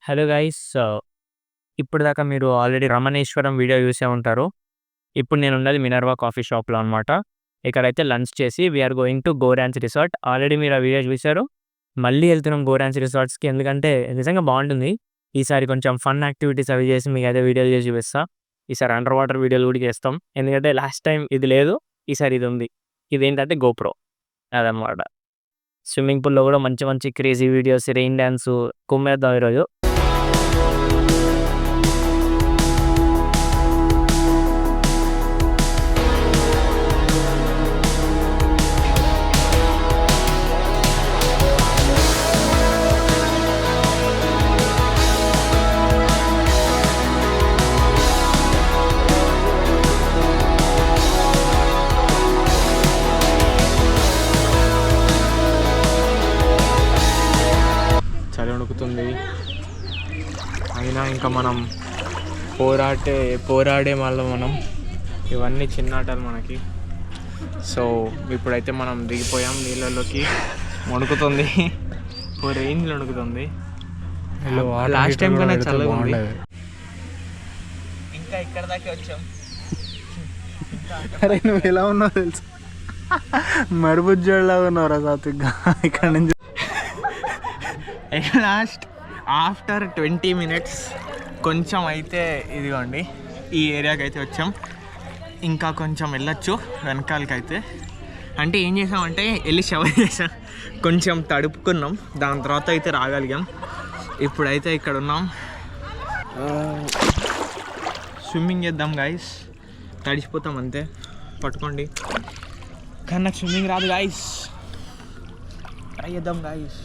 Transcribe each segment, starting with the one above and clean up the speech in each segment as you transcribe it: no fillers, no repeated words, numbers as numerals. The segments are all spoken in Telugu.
హలో గైస్ ఇప్పటిదాకా మీరు ఆల్రెడీ రమణేశ్వరం వీడియో చూసే ఉంటారు. ఇప్పుడు నేను ఉన్నది మినర్వా కాఫీ షాప్లో అనమాట. ఇక్కడైతే లంచ్ చేసి వీఆర్ గోయింగ్ టు గోరాన్స్ రిసార్ట్. ఆల్రెడీ మీరు ఆ వీడియో చూశారు. మళ్ళీ వెళ్తున్నాం గోరాన్స్ రిసార్ట్స్కి, ఎందుకంటే నిజంగా బాగుంటుంది. ఈసారి కొంచెం ఫన్ యాక్టివిటీస్ అవి చేసి మీకు అయితే వీడియోలు చేసి చూపిస్తా. ఈసారి అండర్ వాటర్ వీడియోలు కూడా చేస్తాం, ఎందుకంటే లాస్ట్ టైం ఇది లేదు, ఈసారి ఇది ఉంది. ఇదేంటంటే గోప్రో అదనమాట. స్విమ్మింగ్ పూల్లో కూడా మంచి మంచి క్రేజీ వీడియోస్, రెయిన్ డ్యాన్స్ కుమ్మేద్దాం ఈరోజు. చలి వణుకుతుంది, అయినా ఇంకా మనం పోరాడే మళ్ళీ మనం ఇవన్నీ చిన్నాటలు మనకి. సో ఇప్పుడైతే మనం దిగిపోయాం నీళ్ళలోకి. వణుకుతుంది, ఓ రేంజ్లో వణుకుతుంది. లాస్ట్ టైం కన్నా చల్లగా ఉంది. ఇంకా ఇక్కడ దాకా వచ్చాం. అరే నువ్వు ఎలా ఉన్నావు తెలుసు, మరుబుజ్జోళ్ళలాగా ఉన్నావురా సాత్విక్గా. ఇక్కడ నుంచి లాస్ట్ ఆఫ్టర్ 20 minutes కొంచెం అయితే ఇదిగోండి ఈ ఏరియాకి అయితే వచ్చాం. ఇంకా కొంచెం వెళ్ళొచ్చు వెనకాలకైతే. అంటే ఏం చేసామంటే వెళ్ళి షవర్ చేసాం, కొంచెం తడుపుకున్నాం, దాని తర్వాత అయితే రాగలిగాం. ఇప్పుడైతే ఇక్కడ ఉన్నాం, స్విమ్మింగ్ చేద్దాం గాయస్. తడిసిపోతాం అంతే, పట్టుకోండి. కానీ నాకు స్విమ్మింగ్ రాదు గాయస్, ట్రై చేద్దాం గాయస్.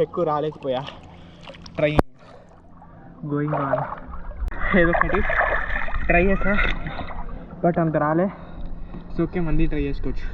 ఎక్కువ రాలేకపోయా, గోయింగ్ ఆన్. ఏదో ఒకటి ట్రై చేసా, బట్ అంత రాలే. సో ఓకే, మళ్ళీ ట్రై చేసుకోవచ్చు.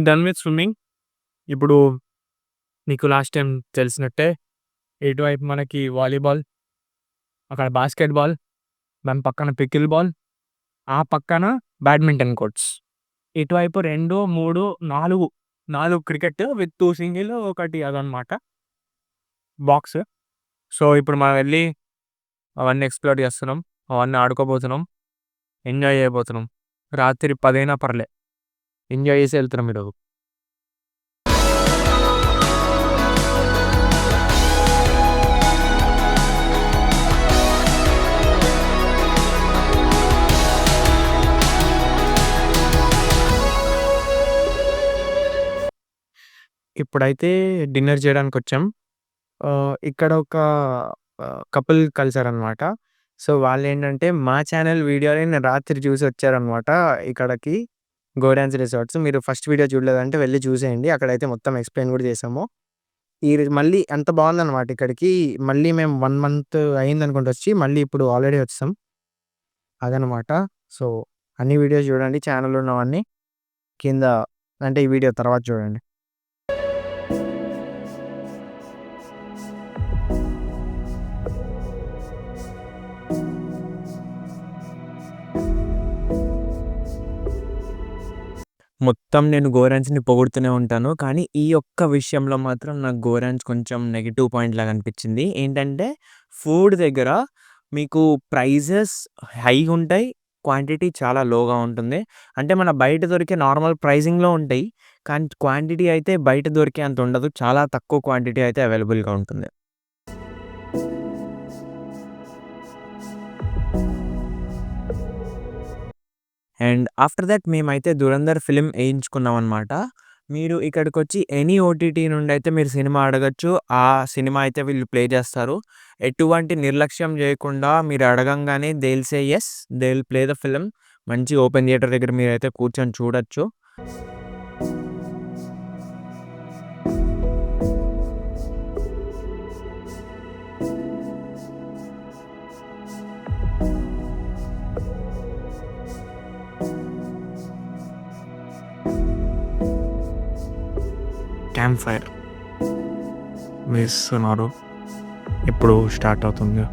Done with swimming. ఇప్పుడు మీకు లాస్ట్ టైం తెలిసినట్టే ఇటువైపు మనకి వాలీబాల్, అక్కడ బాస్కెట్బాల్, దాని పక్కన పికిల్ బాల్, ఆ పక్కన బ్యాడ్మింటన్ కోర్ట్స్. ఇటువైపు 2, 3, 4 క్రికెట్ విత్ 2 సింగిల్, ఒకటి అదనమాట బాక్స్. సో ఇప్పుడు మనం వెళ్ళి అవన్నీ ఎక్స్ప్లోర్ చేస్తున్నాం, అవన్నీ ఆడుకోబోతున్నాం, ఎంజాయ్ చేయబోతున్నాం. రాత్రి 10 అయినా పర్లే, ఎంజాయ్ చేసి వెళ్తున్నాం ఈరోజు. ఇప్పుడైతే డిన్నర్ చేయడానికి వచ్చాం. ఇక్కడ ఒక కపుల్ కలిసారనమాట. సో వాళ్ళేంటంటే మా ఛానల్ వీడియోని నేను రాత్రి చూసి వచ్చారనమాట ఇక్కడికి, గోరాన్స్ రిసార్ట్స్. మీరు ఫస్ట్ వీడియో చూడలేదంటే వెళ్ళి చూసేయండి, అక్కడైతే మొత్తం ఎక్స్ప్లెయిన్ కూడా చేసాము. ఈరోజు మళ్ళీ ఎంత బాగుందన్నమాట ఇక్కడికి. మళ్ళీ మేము 1 month అయిందనుకుంటూ వచ్చి, మళ్ళీ ఇప్పుడు ఆల్రెడీ వచ్చాం అదనమాట. సో అన్ని వీడియోస్ చూడండి, ఛానల్లో ఉన్నవన్నీ కింద, అంటే ఈ వీడియో తర్వాత చూడండి. మొత్తం నేను గోరాన్స్‌ని పొగుడుతూనే ఉంటాను, కానీ ఈ ఒక్క విషయంలో మాత్రం నాకు గోరాన్స్ కొంచెం నెగెటివ్ పాయింట్ లాగా అనిపించింది. ఏంటంటే ఫుడ్ దగ్గర మీకు ప్రైజెస్ హైగా ఉంటాయి, క్వాంటిటీ చాలా లోగా ఉంటుంది. అంటే మన బయట దొరికే నార్మల్ ప్రైజింగ్‌లో ఉంటాయి, కానీ క్వాంటిటీ అయితే బయట దొరికే అంత ఉండదు. చాలా తక్కువ క్వాంటిటీ అయితే అవైలబుల్‌గా ఉంటుంది. అండ్ ఆఫ్టర్ దట్ మేమైతే 'ధురంధర్' ఫిల్మ్ ఏయించుకున్నాం అనమాట. మీరు ఇక్కడికొచ్చి ఎనీ ఓటీటీ నుండైతే మీరు సినిమా అడగొచ్చు. ఆ సినిమా అయితే వీళ్ళు ప్లే చేస్తారు. ఎటువంటి నిర్లక్ష్యం చేయకుండా మీరు అడగంగానే they will say yes. They will play the film. మంచి ఓపెన్ థియేటర్ దగ్గర మీరైతే కూర్చొని చూడొచ్చు. క్యాంప్ ఫైర్ వేస్తున్నారు. ఇప్పుడు స్టార్ట్ అవుతుంది.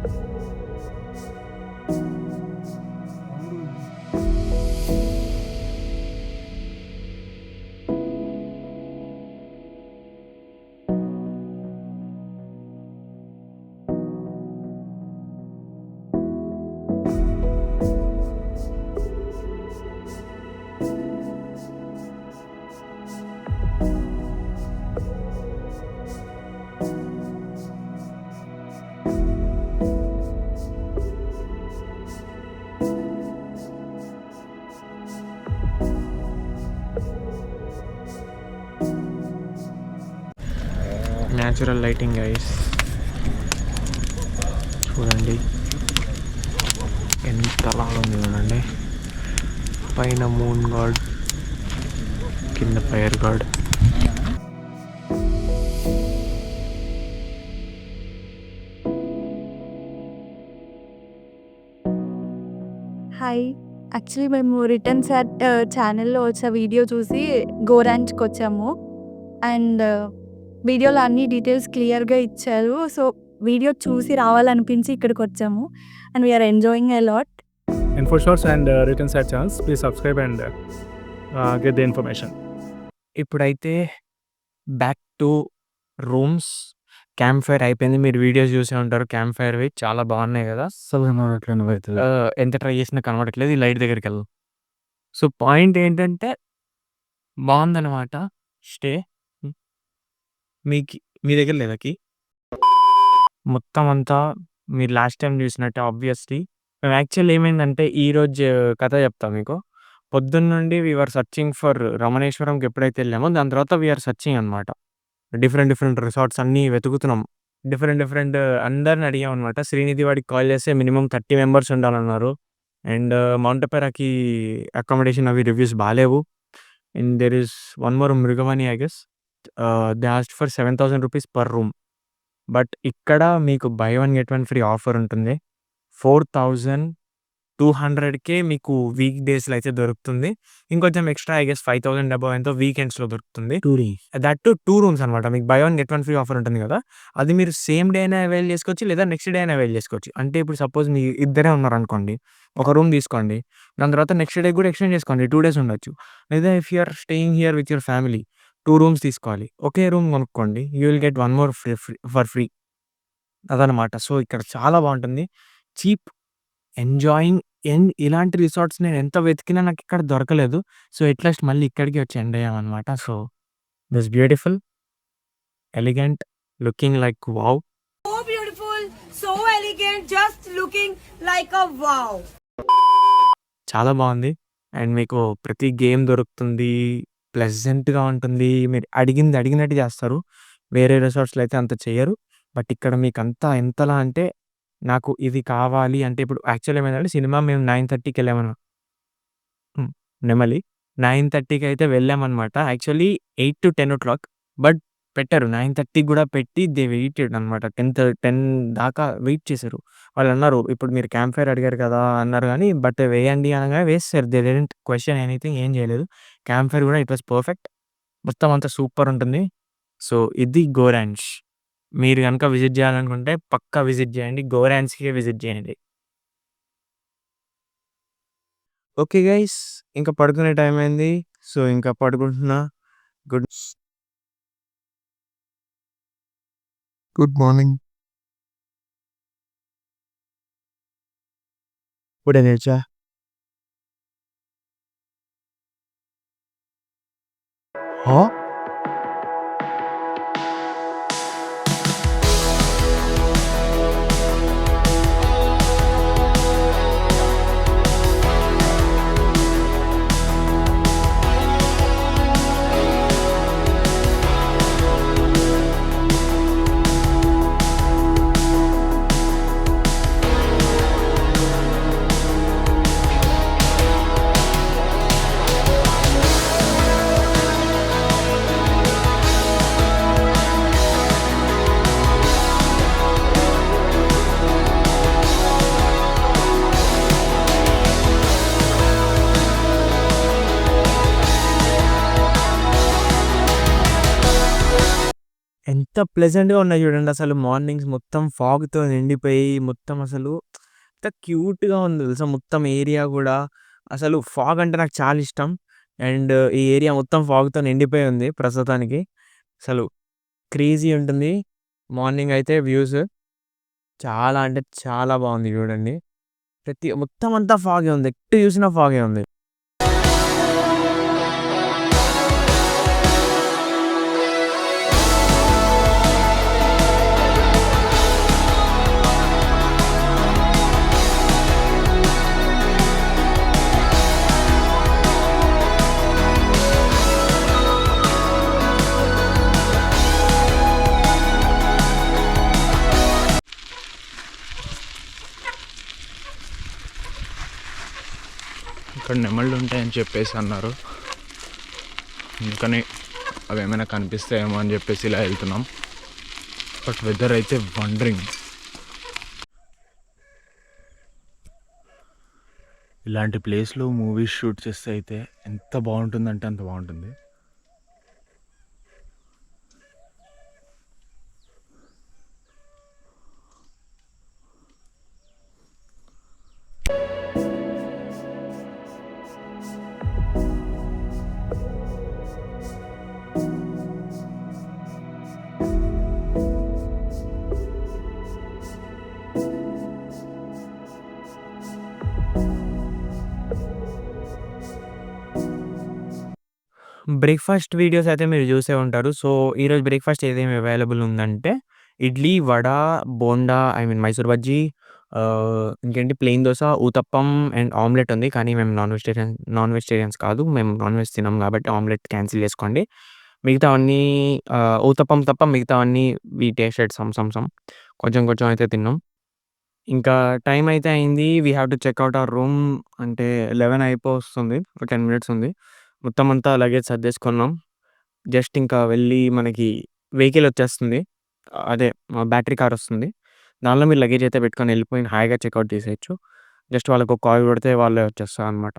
న్యాచురల్ లైటింగ్ గైస్, చూడండి ఎంతలా ఉంది చూడండి. పైన మూన్ గాడ్, కింద ఫైర్ గాడ్. హాయ్. యాక్చువల్లీ మేము రిటర్న్ సెట్ ఛానల్‌లో వచ్చే వీడియో చూసి గోరాంచ్‌కి వచ్చాము. అండ్ వీడియోలో అన్ని డీటెయిల్స్ క్లియర్‌గా ఇచ్చారు. సో, వీడియో చూసి రావాలనిపించి ఇక్కడికొచ్చాము. And we are enjoying a lot. info shorts and written side channels. Please subscribe and get the information. ఇప్పుడైతే back to rooms. Camp fire అయిపోయింది. మీరు వీడియోస్ చూసే ఉంటారు క్యాంప్ ఫైర్‌వి. చాలా బాగున్నాయి కదా. అసలు కనబడట్లేదు అయితే. ఎంత ట్రై చేసినా కనబడట్లేదు. ఈ లైట్ దగ్గరికెళ్ళు. సో, పాయింట్ ఏంటంటే బాగుందనమాట స్టే. మీ దగ్గర లేదా కీ? మొత్తం అంతా మీరు లాస్ట్ టైం చూసినట్టే ఆబ్వియస్లీ. మేము యాక్చువల్లీ ఏమైందంటే ఈరోజు కథ చెప్తా మీకు. పొద్దున్న నుండి వి ఆర్ సర్చింగ్ ఫర్ రమణేశ్వరంకి ఎప్పుడైతే వెళ్ళామో దాని తర్వాత వి ఆర్ సర్చింగ్ అనమాట. డిఫరెంట్ రిసార్ట్స్ అన్నీ వెతుకుతున్నాం. డిఫరెంట్ అందరిని అడిగాం అనమాట. శ్రీనిధి వాడికి కాల్ చేస్తే మినిమం 30 మెంబర్స్ ఉండాలన్నారు. అండ్ మౌంట్ పెరాకి అకామిడేషన్ అవి రివ్యూస్ బాలేవు. And there is one more Mrugavani I guess. They asked for 7,000 rupees per room. But ఇక్కడ మీకు buy one get one free offer ఉంటుంది. 4,200కే మీకు వీక్ డేస్‌లో అయితే దొరుకుతుంది. ఇంకొంచెం ఎక్స్ట్రా ఐ గెస్ 5,000 అబోవ్ ఎంతో వీకెండ్స్‌లో దొరుకుతుంది. దట్ టు 2 రూమ్స్ అనమాట. మీకు buy one get one free offer ఉంటుంది కదా. అది మీరు సేమ్ డే అయినా అవైల్ చేసుకోవచ్చు, లేదా నెక్స్ట్ డే అయినా అవైల్ చేసుకోవచ్చు. అంటే ఇప్పుడు సపోజ్ మీ ఇద్దరే ఉన్నారనుకోండి, ఒక రూమ్ తీసుకోండి. దాని తర్వాత నెక్స్ట్ డే కూడా ఎక్స్టెండ్ చేసుకోండి. 2 డేస్ ఉండొచ్చు. లేదా if you are staying here with your family 2 rooms తీసుకోవాలి. ఒకే రూమ్ కొనుక్కోండి. You will get one more for free. అదనమాట. సో, ఇక్కడ చాలా బాగుంటుంది. Cheap, enjoying. ఇలాంటి రిసార్ట్స్ నేను ఎంత వెతికినా నాకు ఇక్కడ దొరకలేదు. సో, అట్‌లీస్ట్ మళ్ళీ ఇక్కడికి వచ్చి ఎండ్ అయ్యామనమాట. So, this beautiful, elegant, looking like wow. So beautiful, so elegant, just looking like a wow. చాలా బాగుంది. అండ్ మీకు ప్రతి గేమ్ దొరుకుతుంది. ప్లెజెంట్‌గా ఉంటుంది. మీరు అడిగింది అడిగినట్టు చేస్తారు. వేరే రిసార్ట్స్‌లో అయితే అంత చెయ్యరు. బట్ ఇక్కడ మీకంతా ఎంతలా అంటే నాకు ఇది కావాలి అంటే ఇప్పుడు యాక్చువల్లీ ఏమైందంటే సినిమా మేము 9:30కి వెళ్ళామనమాట. నెమలి 9:30కి అయితే వెళ్ళామనమాట. యాక్చువల్లీ 8-10 బట్ పెట్టారు. 9:30కి కూడా పెట్టి దే వెయిటెడ్ అనమాట. 10 దాకా వెయిట్ చేశారు. వాళ్ళన్నారు ఇప్పుడు మీరు క్యాంప్ ఫైర్ అడిగారు కదా అన్నారు గానీ, బట్ వేయండి అనగానే వేసేసారు. దే డిడ్‌ంట్ క్వెషన్ ఎనీథింగ్, ఏం చేయలేదు. క్యాంప్ ఫైర్ కూడా ఇట్ వాస్ పర్ఫెక్ట్. మొత్తం అంతా సూపర్ ఉంటుంది. సో, ఇది గోరాంచ్. మీరు గనుక విజిట్ చేయాలనుకుంటే పక్కా విజిట్ చేయండి. గోరాంచ్‌కే విజిట్ చేయండి. ఓకే గైస్, ఇంకా పడుకునే టైం అయింది. సో, ఇంకా పడుకుంటున్నా. Good morning. ఇప్పుడే లేచా. ఎంత ప్లెజెంట్‌గా ఉన్నాయి చూడండి అసలు. మార్నింగ్స్ మొత్తం ఫాగ్‌తో నిండిపోయి మొత్తం అసలు ఎంత క్యూట్‌గా ఉంది తెలుసా మొత్తం ఏరియా గూడా. అసలు ఫాగ్ అంటే నాకు చాలా ఇష్టం. అండ్ ఈ ఏరియా మొత్తం ఫాగ్‌తో నిండిపోయి ఉంది ప్రస్తుతానికి. అసలు క్రేజీ ఉంటుంది. మార్నింగ్ అయితే వ్యూస్ చాలా అంటే చాలా బాగుంది చూడండి. మొత్తం అంతా ఫాగే ఉంది. ఎటు చూసినా ఫాగే ఉంది. ఇక్కడ నెమళ్ళు ఉంటాయని చెప్పేసి అన్నారు, అందుకని అవి ఏమైనా కనిపిస్తాయేమో అని చెప్పేసి ఇలా వెళ్తున్నాం. బట్ వెదర్ అయితే వండరింగ్. ఇలాంటి ప్లేస్లో మూవీస్ షూట్ చేస్తే అయితే ఎంత బాగుంటుందంటే అంత బాగుంటుంది. బ్రేక్‌ఫాస్ట్ వీడియోస్ అయితే మీరు చూసే ఉంటారు. సో, ఈరోజు బ్రేక్‌ఫాస్ట్ ఏదేమి అవైలబుల్ ఉందంటే ఇడ్లీ, వడ, బోండా మైసూర్ బజ్జీ, ఇంకేంటి plain dosa, uttapam and omelette ఉంది. కానీ మేము నాన్ వెజిటేరియన్స్ కాదు. మేము నాన్ వెజ్ తినం కాబట్టి ఆమ్లెట్ క్యాన్సిల్ చేసుకోండి. మిగతావన్నీ ఊతప్పం తప్ప మిగతావన్నీ వి టేస్టెడ్ సమ్. కొంచెం కొంచెం అయితే తిన్నాం. ఇంకా టైం అయితే అయింది. We have to check out our room. అంటే 11 అయిపోవస్తుంది. ఒక 10 మినిట్స్ ఉంది. మొత్తం అంతా లగేజ్ సర్దేసుకున్నాం. జస్ట్ ఇంకా వెళ్ళి మనకి వెహికల్ వచ్చేస్తుంది. అదే బ్యాటరీ కార్ వస్తుంది. దానిలో మీరు లగేజ్ అయితే పెట్టుకొని వెళ్ళిపోయి హాయిగా చెక్‌ఔట్ చేసేయొచ్చు. జస్ట్ వాళ్ళకి ఒక కాల్ కొడితే వాళ్ళే వచ్చేస్తారనమాట.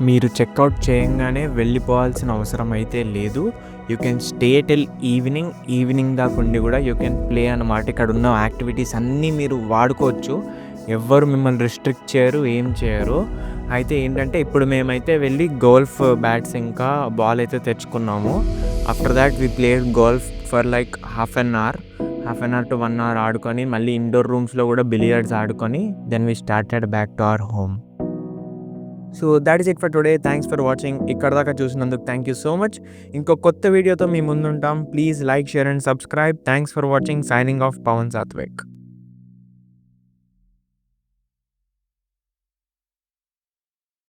మీరు చెక్‌ఔట్ చేయంగానే వెళ్ళిపోవాల్సిన అవసరం అయితే లేదు. You can stay till evening. Evening దాకా ఉండి కూడా యూ కెన్ ప్లే అన్నమాట. ఇక్కడ ఉన్న యాక్టివిటీస్ అన్నీ మీరు వాడుకోవచ్చు. ఎవ్వరు మిమ్మల్ని రిస్ట్రిక్ట్ చేయరు, ఏం చేయరు. అయితే ఏంటంటే ఇప్పుడు మేమైతే వెళ్ళి గోల్ఫ్ బ్యాట్స్ ఇంకా బాల్ అయితే తెచ్చుకున్నాము. After that we played golf for like half an hour to 1 hour ఆడుకొని మళ్ళీ ఇండోర్ రూమ్స్‌లో కూడా బిలియర్డ్స్ ఆడుకొని then we started back to our home. So that is it for today. Thanks for watching. ఇక్కడ దాకా చూసినందుకు థ్యాంక్ యూ సో మచ్. ఇంకో కొత్త వీడియోతో మీ ముందుంటాం. Please like, share and subscribe. Thanks for watching. Signing off Pavan Satvik.